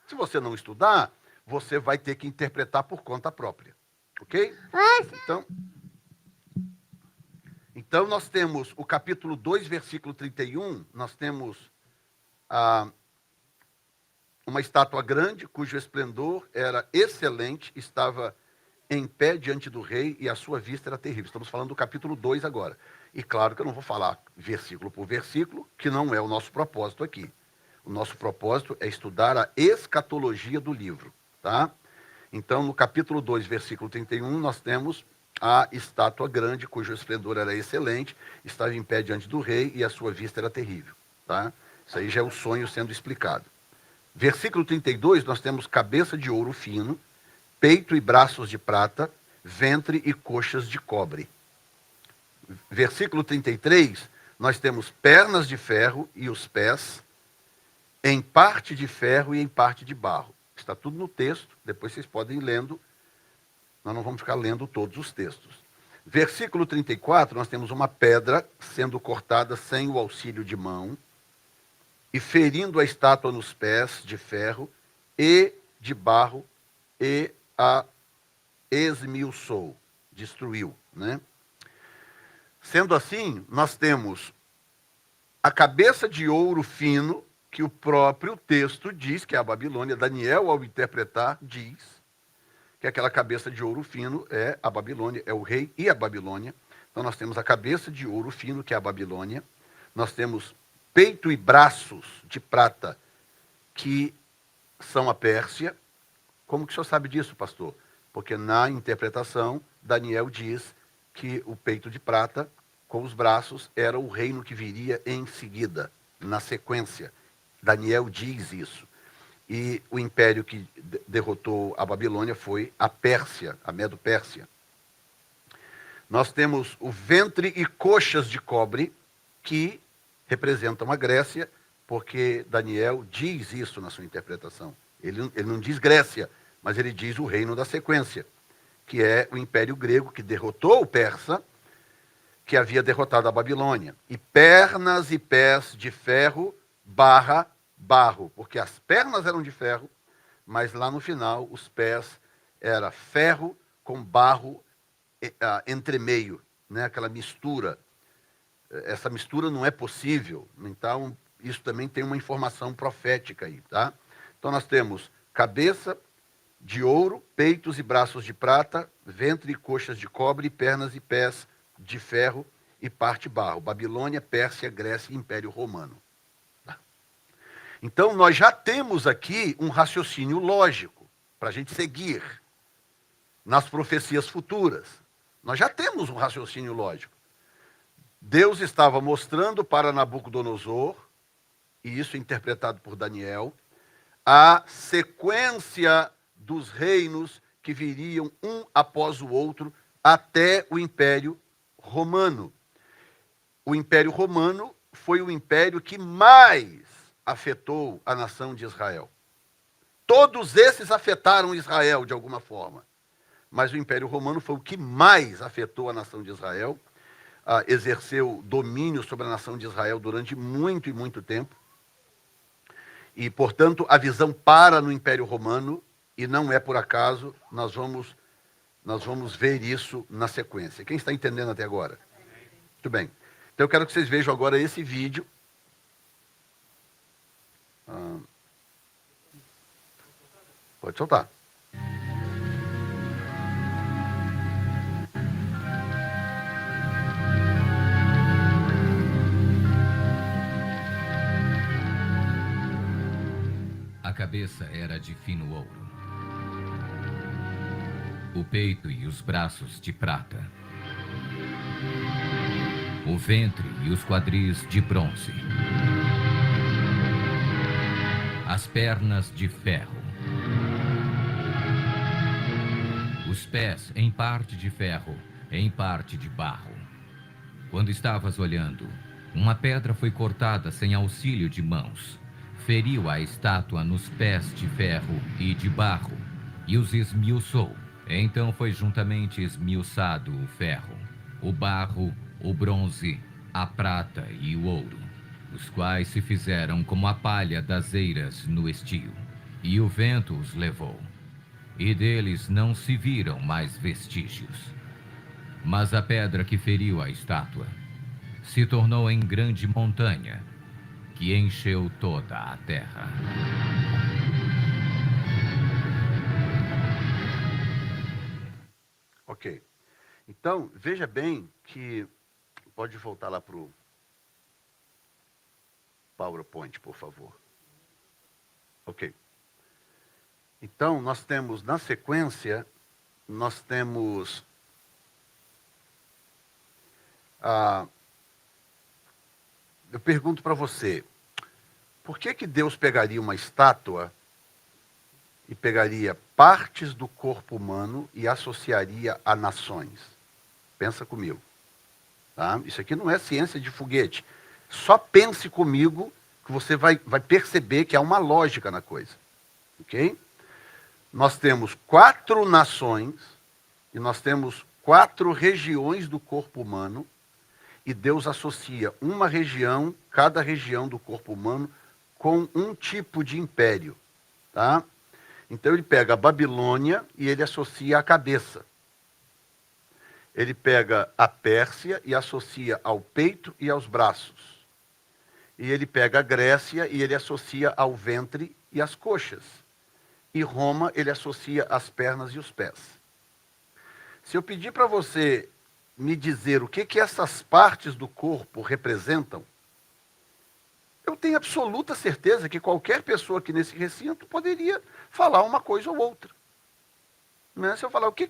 Se você não estudar, você vai ter que interpretar por conta própria. Ok? Então nós temos o capítulo 2, versículo 31, nós temos uma estátua grande, cujo esplendor era excelente, estava em pé diante do rei e a sua vista era terrível. Estamos falando do capítulo 2 agora. E claro que eu não vou falar versículo por versículo, que não é o nosso propósito aqui. O nosso propósito é estudar a escatologia do livro, tá? Então, no capítulo 2, versículo 31, nós temos a estátua grande, cujo esplendor era excelente, estava em pé diante do rei e a sua vista era terrível, tá? Isso aí já é o sonho sendo explicado. Versículo 32, nós temos cabeça de ouro fino, peito e braços de prata, ventre e coxas de cobre. Versículo 33, nós temos pernas de ferro e os pés em parte de ferro e em parte de barro. Está tudo no texto, depois vocês podem ir lendo. Nós não vamos ficar lendo todos os textos. Versículo 34, nós temos uma pedra sendo cortada sem o auxílio de mão e ferindo a estátua nos pés de ferro e de barro e a esmiuçou, destruiu, né? Sendo assim, nós temos a cabeça de ouro fino, que o próprio texto diz que é a Babilônia. Daniel, ao interpretar, diz que aquela cabeça de ouro fino é a Babilônia, é o rei e a Babilônia. Então nós temos a cabeça de ouro fino, que é a Babilônia. Nós temos peito e braços de prata, que são a Pérsia. Como que o senhor sabe disso, pastor? Porque na interpretação, Daniel diz que o peito de prata, com os braços, era o reino que viria em seguida, na sequência. Daniel diz isso. E o império que derrotou a Babilônia foi a Pérsia, a Medo-Pérsia. Nós temos o ventre e coxas de cobre, que representam a Grécia, porque Daniel diz isso na sua interpretação. Ele não diz Grécia, mas ele diz o reino da sequência, que é o Império Grego, que derrotou o persa, que havia derrotado a Babilônia. E pernas e pés de ferro barra barro, porque as pernas eram de ferro, mas lá no final os pés era ferro com barro entremeio, né? Aquela mistura. Essa mistura não é possível, então isso também tem uma informação profética aí, tá? Então nós temos cabeça de ouro, peitos e braços de prata, ventre e coxas de cobre, pernas e pés de ferro e parte barro. Babilônia, Pérsia, Grécia e Império Romano. Tá? Então nós já temos aqui um raciocínio lógico para a gente seguir nas profecias futuras. Nós já temos um raciocínio lógico. Deus estava mostrando para Nabucodonosor, e isso é interpretado por Daniel, a sequência dos reinos que viriam um após o outro até o Império Romano. O Império Romano foi o império que mais afetou a nação de Israel. Todos esses afetaram Israel de alguma forma, mas o Império Romano foi o que mais afetou a nação de Israel, exerceu domínio sobre a nação de Israel durante muito e muito tempo. E, portanto, a visão para no Império Romano, e não é por acaso, nós vamos ver isso na sequência. Quem está entendendo até agora? Muito bem. Então eu quero que vocês vejam agora esse vídeo. Pode soltar. A cabeça era de fino ouro, o peito e os braços de prata, o ventre e os quadris de bronze, as pernas de ferro, os pés em parte de ferro, em parte de barro. Quando estavas olhando, uma pedra foi cortada sem auxílio de mãos. Feriu a estátua nos pés de ferro e de barro, e os esmiuçou. Então foi juntamente esmiuçado o ferro, o barro, o bronze, a prata e o ouro, os quais se fizeram como a palha das eiras no estio. E o vento os levou, e deles não se viram mais vestígios. Mas a pedra que feriu a estátua se tornou em grande montanha, que encheu toda a terra. Ok. Então, veja bem que... Pode voltar lá para o PowerPoint, por favor. Ok. Então, nós temos, na sequência, nós temos... eu pergunto para você, por que Deus pegaria uma estátua e pegaria partes do corpo humano e associaria a nações? Pensa comigo. Tá? Isso aqui não é ciência de foguete. Só pense comigo que você vai perceber que há uma lógica na coisa. Ok? Nós temos 4 nações e nós temos 4 regiões do corpo humano, e Deus associa uma região, cada região do corpo humano, com um tipo de império. Tá? Então ele pega a Babilônia e ele associa a cabeça. Ele pega a Pérsia e associa ao peito e aos braços. E ele pega a Grécia e ele associa ao ventre e às coxas. E Roma ele associa às pernas e os pés. Se eu pedir para você me dizer o que essas partes do corpo representam, eu tenho absoluta certeza que qualquer pessoa aqui nesse recinto poderia falar uma coisa ou outra. Né? Se eu falar o que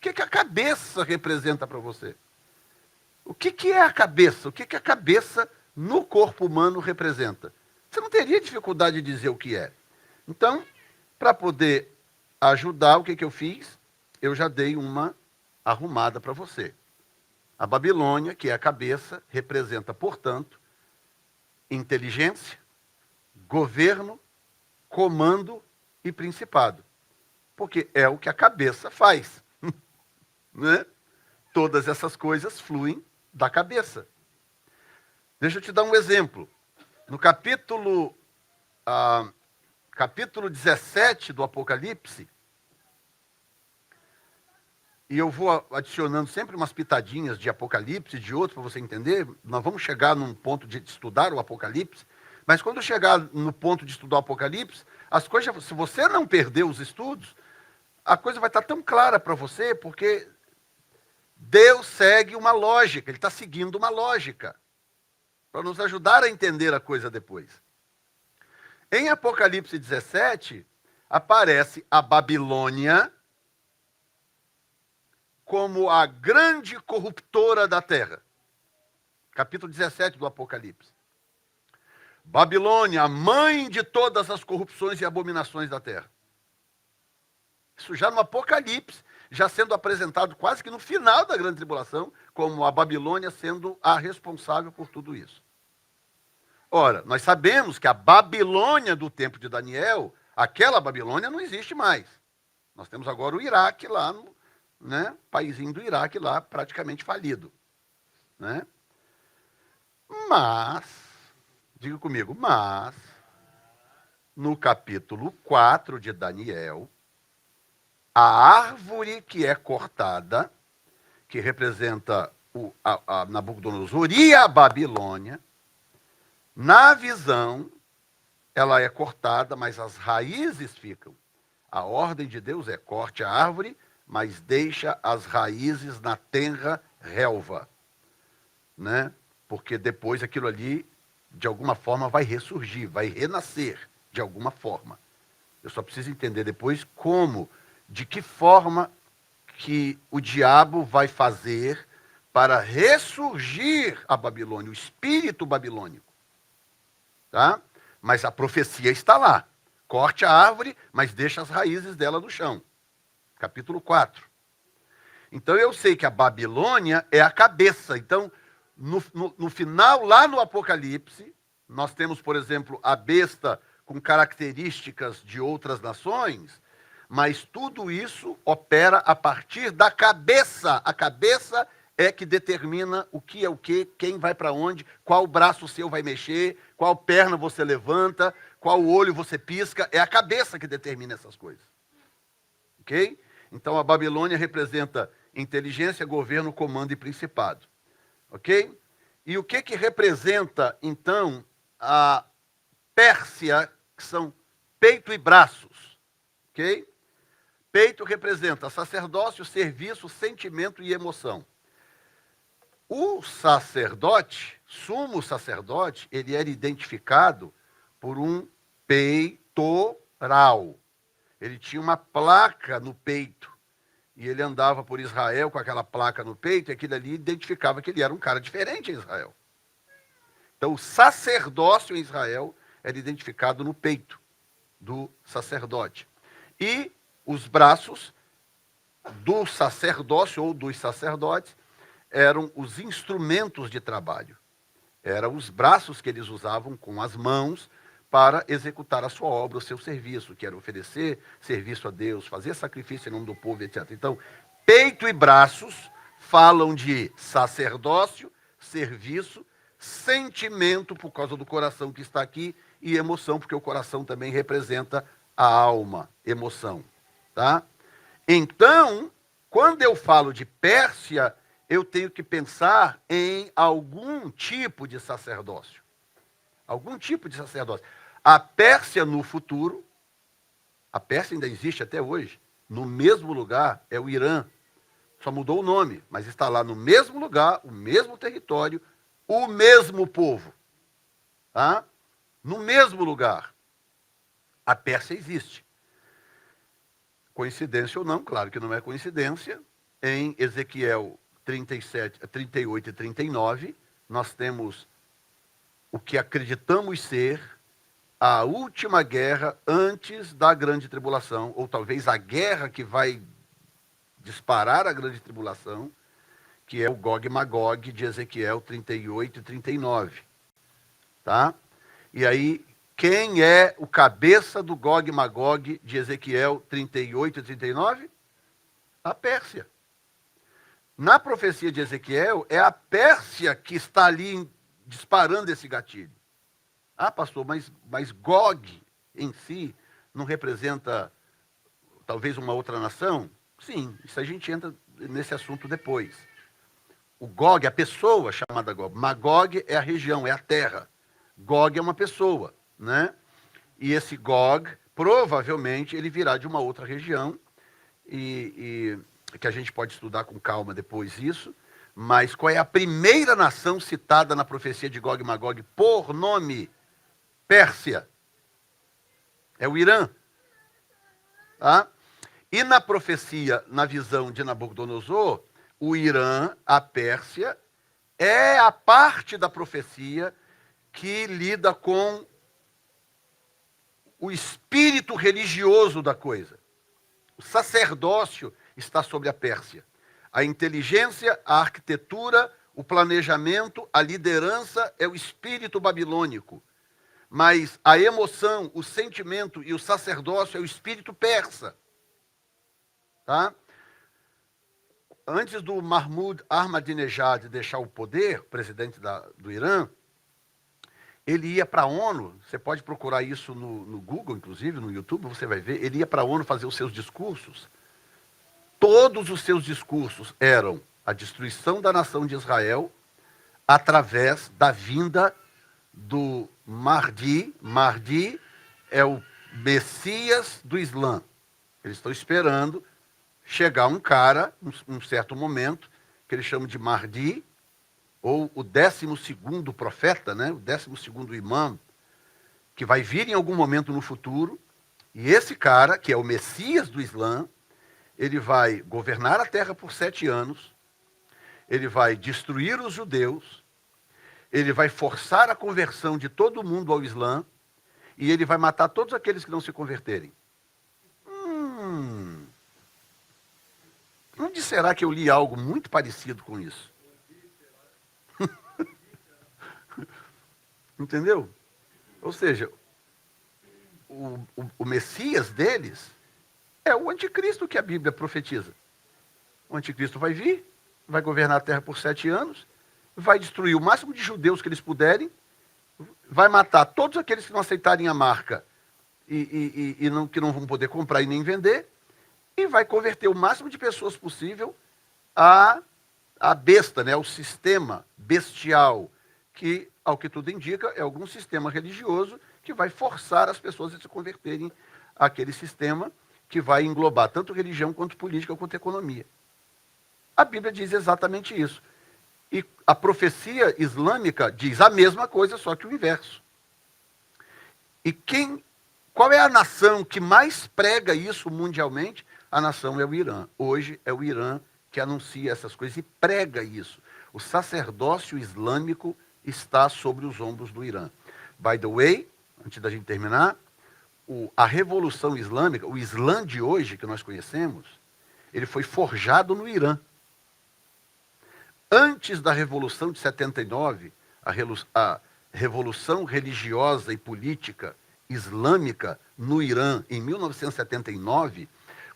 a cabeça representa para você? O que é a cabeça? O que a cabeça no corpo humano representa? Você não teria dificuldade de dizer o que é. Então, para poder ajudar, o que eu fiz? Eu já dei uma arrumada para você. A Babilônia, que é a cabeça, representa, portanto, inteligência, governo, comando e principado. Porque é o que a cabeça faz. Né? Todas essas coisas fluem da cabeça. Deixa eu te dar um exemplo. No capítulo 17 do Apocalipse, e eu vou adicionando sempre umas pitadinhas de Apocalipse, de outros, para você entender. Nós vamos chegar num ponto de estudar o Apocalipse, mas quando chegar no ponto de estudar o Apocalipse, as coisas, se você não perder os estudos, a coisa vai estar tão clara para você, porque Deus segue uma lógica, ele está seguindo uma lógica, para nos ajudar a entender a coisa depois. Em Apocalipse 17, aparece a Babilônia como a grande corruptora da terra. Capítulo 17 do Apocalipse. Babilônia, a mãe de todas as corrupções e abominações da terra. Isso já no Apocalipse, já sendo apresentado quase que no final da grande tribulação, como a Babilônia sendo a responsável por tudo isso. Ora, nós sabemos que a Babilônia do tempo de Daniel, aquela Babilônia não existe mais. Nós temos agora o Iraque lá, né? Paizinho do Iraque lá, praticamente falido. Né? Mas, diga comigo, mas, no capítulo 4 de Daniel, a árvore que é cortada, que representa a Nabucodonosor e a Babilônia, na visão, ela é cortada, mas as raízes ficam. A ordem de Deus é corte a árvore, mas deixa as raízes na terra relva. Né? Porque depois aquilo ali, de alguma forma, vai ressurgir, vai renascer, de alguma forma. Eu só preciso entender depois como, de que forma que o diabo vai fazer para ressurgir a Babilônia, o espírito babilônico. Tá? Mas a profecia está lá. Corte a árvore, mas deixa as raízes dela no chão. Capítulo 4. Então eu sei que a Babilônia é a cabeça. Então, no final, lá no Apocalipse, nós temos, por exemplo, a besta com características de outras nações, mas tudo isso opera a partir da cabeça. A cabeça é que determina o que é o que, quem vai para onde, qual braço seu vai mexer, qual perna você levanta, qual olho você pisca. É a cabeça que determina essas coisas. Ok? Então a Babilônia representa inteligência, governo, comando e principado. Ok? E o que representa, então, a Pérsia, que são peito e braços? Ok? Peito representa sacerdócio, serviço, sentimento e emoção. O sacerdote, sumo sacerdote, ele era identificado por um peitoral. Ele tinha uma placa no peito. E ele andava por Israel com aquela placa no peito, e aquilo ali identificava que ele era um cara diferente em Israel. Então, o sacerdócio em Israel era identificado no peito do sacerdote. E os braços do sacerdócio ou dos sacerdotes eram os instrumentos de trabalho. Eram os braços que eles usavam com as mãos para executar a sua obra, o seu serviço, que era oferecer serviço a Deus, fazer sacrifício em nome do povo, etc. Então, peito e braços falam de sacerdócio, serviço, sentimento, por causa do coração que está aqui, e emoção, porque o coração também representa a alma, emoção. Tá? Então, quando eu falo de Pérsia, eu tenho que pensar em algum tipo de sacerdócio. Algum tipo de sacerdócio. A Pérsia no futuro, a Pérsia ainda existe até hoje, no mesmo lugar é o Irã. Só mudou o nome, mas está lá no mesmo lugar, o mesmo território, o mesmo povo. Tá? No mesmo lugar. A Pérsia existe. Coincidência ou não, claro que não é coincidência. Em Ezequiel 38 e 39, nós temos o que acreditamos ser a última guerra antes da grande tribulação, ou talvez a guerra que vai disparar a grande tribulação, que é o Gog e Magog de Ezequiel 38 e 39. Tá? E aí, quem é o cabeça do Gog e Magog de Ezequiel 38 e 39? A Pérsia. Na profecia de Ezequiel, é a Pérsia que está ali disparando esse gatilho. Ah, pastor, mas Gog em si não representa talvez uma outra nação? Sim, isso a gente entra nesse assunto depois. O Gog, a pessoa chamada Gog. Magog é a região, é a terra. Gog é uma pessoa, né? E esse Gog, provavelmente, ele virá de uma outra região, e que a gente pode estudar com calma depois isso, mas qual é a primeira nação citada na profecia de Gog e Magog por nome? Pérsia. É o Irã. Tá? E na profecia, na visão de Nabucodonosor, o Irã, a Pérsia, é a parte da profecia que lida com o espírito religioso da coisa. O sacerdócio está sobre a Pérsia. A inteligência, a arquitetura, o planejamento, a liderança é o espírito babilônico. Mas a emoção, o sentimento e o sacerdócio é o espírito persa. Tá? Antes do Mahmoud Ahmadinejad deixar o poder, presidente do Irã, ele ia para a ONU, você pode procurar isso no Google, inclusive, no YouTube, você vai ver, ele ia para a ONU fazer os seus discursos. Todos os seus discursos eram a destruição da nação de Israel através da vinda do Mahdi. Mahdi é o Messias do Islã. Eles estão esperando chegar um cara, num certo momento, que eles chamam de Mahdi, ou o 12º profeta, né? O 12º imã, que vai vir em algum momento no futuro, e esse cara, que é o Messias do Islã, ele vai governar a terra por 7 anos, ele vai destruir os judeus, ele vai forçar a conversão de todo mundo ao Islã, e ele vai matar todos aqueles que não se converterem. Onde será que eu li algo muito parecido com isso? Entendeu? Ou seja, o Messias deles é o anticristo que a Bíblia profetiza. O anticristo vai vir, vai governar a terra por 7 anos, vai destruir o máximo de judeus que eles puderem, vai matar todos aqueles que não aceitarem a marca e que não vão poder comprar e nem vender, e vai converter o máximo de pessoas possível à besta, né, ao sistema bestial, que, ao que tudo indica, é algum sistema religioso que vai forçar as pessoas a se converterem àquele sistema que vai englobar tanto religião quanto política quanto economia. A Bíblia diz exatamente isso. E a profecia islâmica diz a mesma coisa, só que o inverso. E qual é a nação que mais prega isso mundialmente? A nação é o Irã. Hoje é o Irã que anuncia essas coisas e prega isso. O sacerdócio islâmico está sobre os ombros do Irã. By the way, antes da gente terminar, a Revolução Islâmica, o Islã de hoje que nós conhecemos, ele foi forjado no Irã. Antes da Revolução de 79, a revolução religiosa e política islâmica no Irã, em 1979,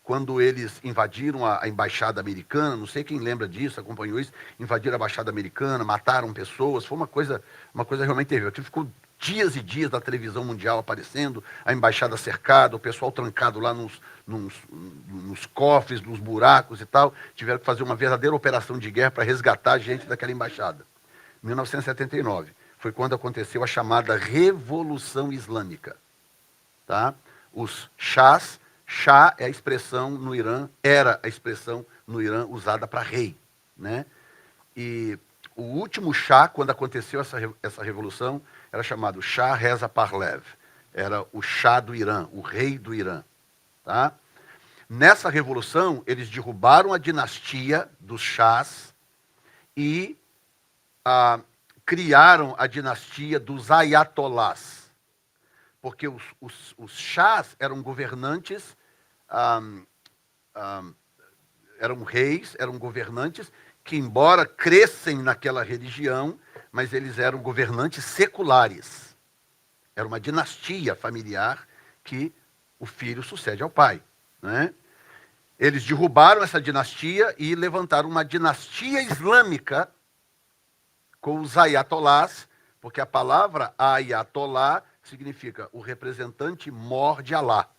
quando eles invadiram a embaixada americana, não sei quem lembra disso, acompanhou isso, invadiram a embaixada americana, mataram pessoas, foi uma coisa realmente terrível. Aquilo ficou dias e dias da televisão mundial aparecendo, a embaixada cercada, o pessoal trancado lá nos cofres, nos buracos e tal, tiveram que fazer uma verdadeira operação de guerra para resgatar a gente daquela embaixada. 1979 foi quando aconteceu a chamada Revolução Islâmica. Tá? Os chás, chá é a expressão no Irã, era a expressão no Irã usada para rei, né? E o último chá, quando aconteceu essa revolução, era chamado Shah Reza Pahlavi. Era o chá do Irã, o rei do Irã. Tá? Nessa revolução, eles derrubaram a dinastia dos chás e criaram a dinastia dos ayatolás. porque os chás eram governantes, eram reis, eram governantes que, embora crescem naquela religião, mas eles eram governantes seculares. Era uma dinastia familiar que o filho sucede ao pai, né? Eles derrubaram essa dinastia e levantaram uma dinastia islâmica com os ayatolás, porque a palavra ayatolá significa o representante mor de Alá,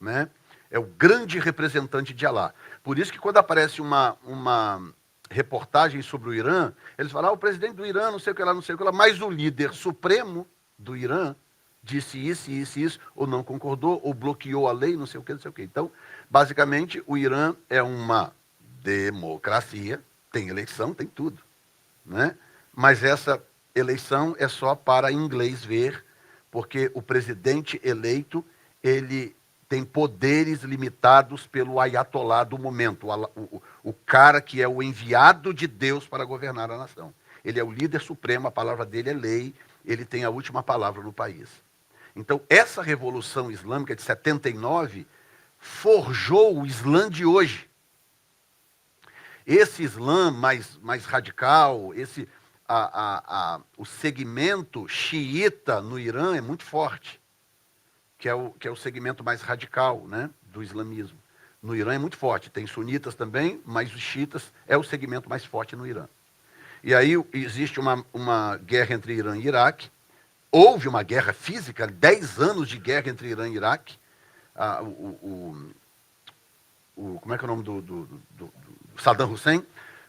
né? É o grande representante de Alá. Por isso que quando aparece uma reportagem sobre o Irã, eles falam, o presidente do Irã, não sei o que lá, não sei o que lá, mas o líder supremo do Irã disse isso, ou não concordou, ou bloqueou a lei, não sei o que, não sei o que. Então, basicamente, o Irã é uma democracia, tem eleição, tem tudo, né? Mas essa eleição é só para inglês ver, porque o presidente eleito, ele tem poderes limitados pelo ayatolá do momento, o cara que é o enviado de Deus para governar a nação. Ele é o líder supremo, a palavra dele é lei, ele tem a última palavra no país. Então, essa Revolução Islâmica de 79 forjou o Islã de hoje. Esse Islã mais radical, o segmento xiita no Irã é muito forte, que é o segmento mais radical, né, do islamismo. No Irã é muito forte. Tem sunitas também, mas os xiitas é o segmento mais forte no Irã. E aí existe uma guerra entre Irã e Iraque. Houve uma guerra física, 10 anos de guerra entre Irã e Iraque. Como é que é o nome do Saddam Hussein?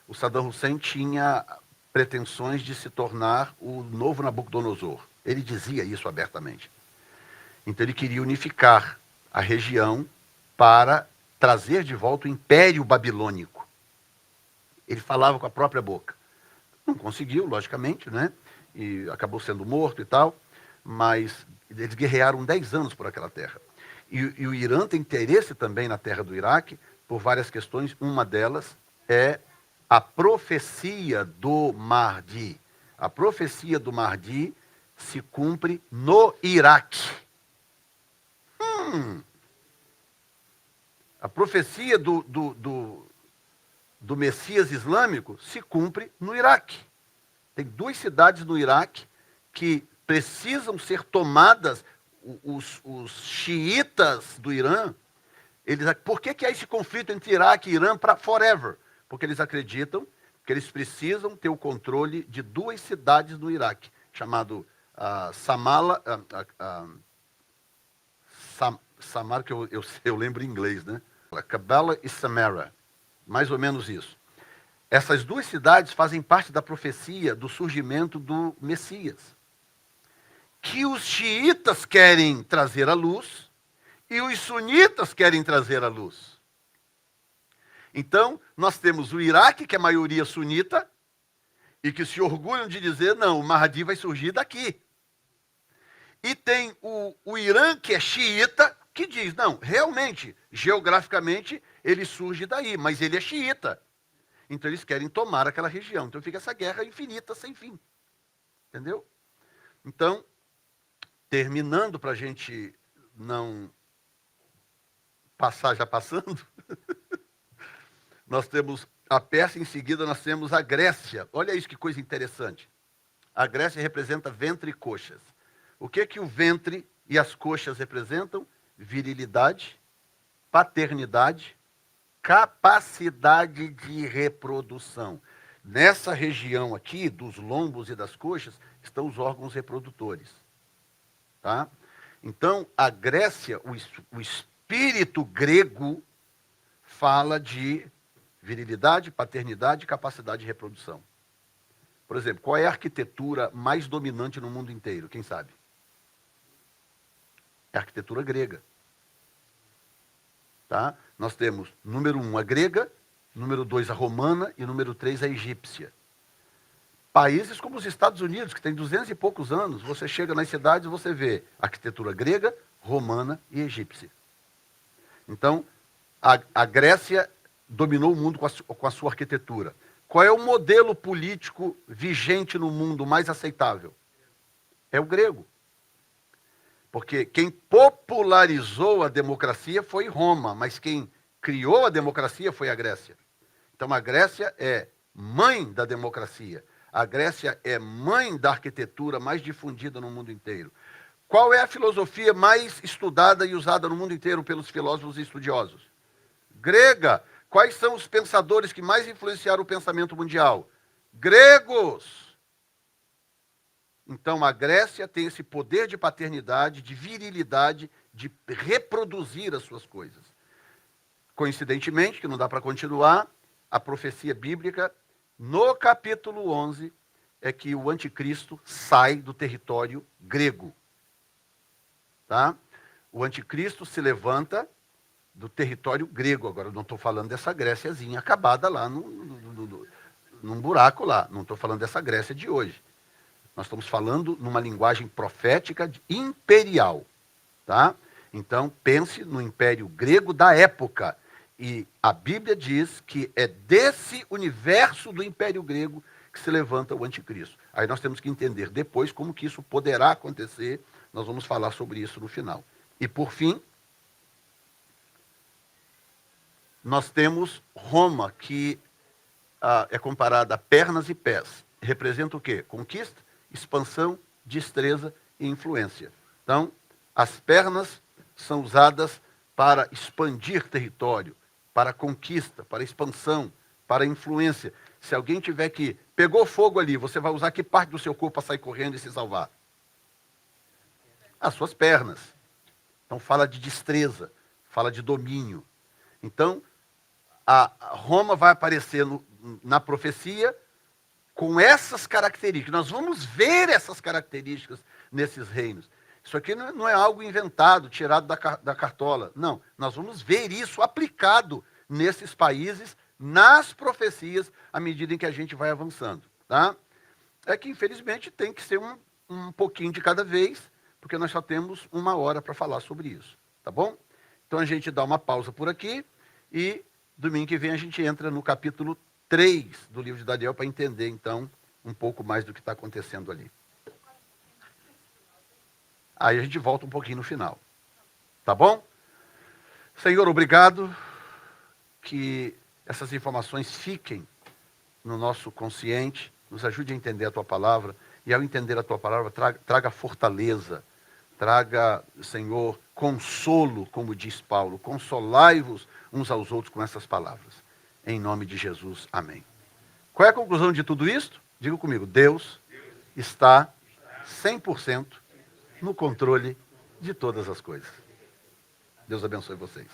O Saddam Hussein tinha pretensões de se tornar o novo Nabucodonosor. Ele dizia isso abertamente. Então ele queria unificar a região para trazer de volta o Império Babilônico. Ele falava com a própria boca. Não conseguiu, logicamente, né? E acabou sendo morto e tal, mas eles guerrearam 10 anos por aquela terra. E o Irã tem interesse também na terra do Iraque por várias questões. Uma delas é a profecia do Mahdi. A profecia do Mahdi se cumpre no Iraque. A profecia do Messias islâmico se cumpre no Iraque. Tem 2 cidades no Iraque que precisam ser tomadas. Os xiitas do Irã, por que há esse conflito entre Iraque e Irã para forever? Porque eles acreditam que eles precisam ter o controle de 2 cidades no Iraque, chamado Samar, que eu lembro em inglês, né? Kabbalah e Samara, mais ou menos isso. Essas 2 cidades fazem parte da profecia do surgimento do Messias, que os xiitas querem trazer à luz e os sunitas querem trazer à luz. Então, nós temos o Iraque, que é a maioria sunita, e que se orgulham de dizer, não, o Mahdi vai surgir daqui. E tem o Irã, que é xiita, que diz, não, realmente, geograficamente, ele surge daí, mas ele é xiita. Então eles querem tomar aquela região. Então fica essa guerra infinita, sem fim. Entendeu? Então, terminando para a gente não passar já passando, nós temos a Pérsia, em seguida nós temos a Grécia. Olha isso que coisa interessante. A Grécia representa ventre e coxas. O que o ventre e as coxas representam? Virilidade, paternidade, capacidade de reprodução. Nessa região aqui, dos lombos e das coxas, estão os órgãos reprodutores. Tá? Então, a Grécia, o espírito grego, fala de virilidade, paternidade e capacidade de reprodução. Por exemplo, qual é a arquitetura mais dominante no mundo inteiro? Quem sabe? É a arquitetura grega. Tá? Nós temos, número 1, a grega, número 2, a romana e número 3, a egípcia. Países como os Estados Unidos, que tem 200 e poucos anos, você chega nas cidades e você vê arquitetura grega, romana e egípcia. Então, a Grécia dominou o mundo com a sua arquitetura. Qual é o modelo político vigente no mundo mais aceitável? É o grego. Porque quem popularizou a democracia foi Roma, mas quem criou a democracia foi a Grécia. Então a Grécia é mãe da democracia. A Grécia é mãe da arquitetura mais difundida no mundo inteiro. Qual é a filosofia mais estudada e usada no mundo inteiro pelos filósofos e estudiosos? Grega. Quais são os pensadores que mais influenciaram o pensamento mundial? Gregos. Então a Grécia tem esse poder de paternidade, de virilidade, de reproduzir as suas coisas. Coincidentemente, que não dá para continuar, a profecia bíblica, no capítulo 11, é que o anticristo sai do território grego. Tá? O anticristo se levanta do território grego. Agora, eu não estou falando dessa Gréciazinha acabada lá num buraco lá. Não estou falando dessa Grécia de hoje. Nós estamos falando numa linguagem profética imperial. Tá? Então, pense no Império Grego da época. E a Bíblia diz que é desse universo do Império Grego que se levanta o anticristo. Aí nós temos que entender depois como que isso poderá acontecer. Nós vamos falar sobre isso no final. E por fim, nós temos Roma, que é comparada a pernas e pés. Representa o quê? Conquista, expansão, destreza e influência. Então, as pernas são usadas para expandir território, para conquista, para expansão, para influência. Se alguém tiver que... Pegou fogo ali, você vai usar que parte do seu corpo para sair correndo e se salvar? As suas pernas. Então fala de destreza, fala de domínio. Então, a Roma vai aparecer na profecia com essas características. Nós vamos ver essas características nesses reinos. Isso aqui não é algo inventado, tirado da cartola. Não, nós vamos ver isso aplicado nesses países, nas profecias, à medida em que a gente vai avançando. Tá? É que, infelizmente, tem que ser um pouquinho de cada vez, porque nós só temos 1 hora para falar sobre isso. Tá bom? Então a gente dá uma pausa por aqui e domingo que vem a gente entra no capítulo 3 do livro de Daniel para entender, então, um pouco mais do que está acontecendo ali. Aí a gente volta um pouquinho no final. Tá bom? Senhor, obrigado. Que essas informações fiquem no nosso consciente, nos ajude a entender a Tua palavra, e ao entender a Tua palavra, traga fortaleza, traga, Senhor, consolo, como diz Paulo, consolai-vos uns aos outros com essas palavras. Em nome de Jesus, amém. Qual é a conclusão de tudo isso? Diga comigo, Deus está 100% no controle de todas as coisas. Deus abençoe vocês.